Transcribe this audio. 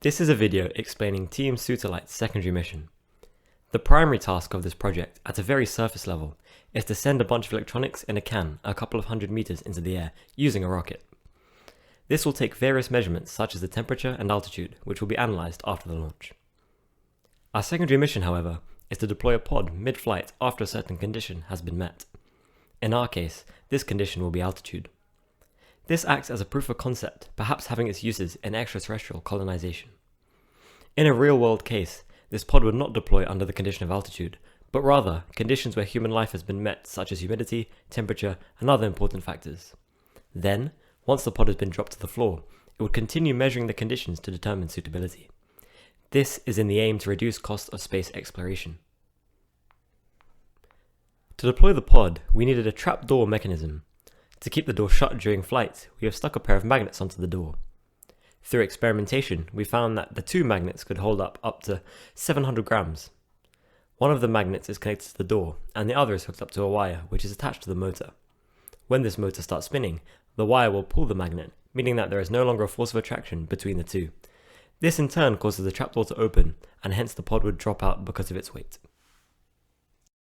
This is a video explaining Team SUU-tellite's secondary mission. The primary task of this project, at a very surface level, is to send a bunch of electronics in a can a couple of hundred meters into the air using a rocket. This will take various measurements such as the temperature and altitude, which will be analysed after the launch. Our secondary mission, however, is to deploy a pod mid-flight after a certain condition has been met. In our case, this condition will be altitude. This acts as a proof of concept, perhaps having its uses in extraterrestrial colonization. In a real-world case, this pod would not deploy under the condition of altitude, but rather conditions where human life has been met, such as humidity, temperature, and other important factors. Then, once the pod has been dropped to the floor, it would continue measuring the conditions to determine suitability. This is in the aim to reduce cost of space exploration. To deploy the pod, we needed a trapdoor mechanism. To keep the door shut during flight, we have stuck a pair of magnets onto the door. Through experimentation, we found that the two magnets could hold up to 700 grams. One of the magnets is connected to the door, and the other is hooked up to a wire, which is attached to the motor. When this motor starts spinning, the wire will pull the magnet, meaning that there is no longer a force of attraction between the two. This in turn causes the trapdoor to open, and hence the pod would drop out because of its weight.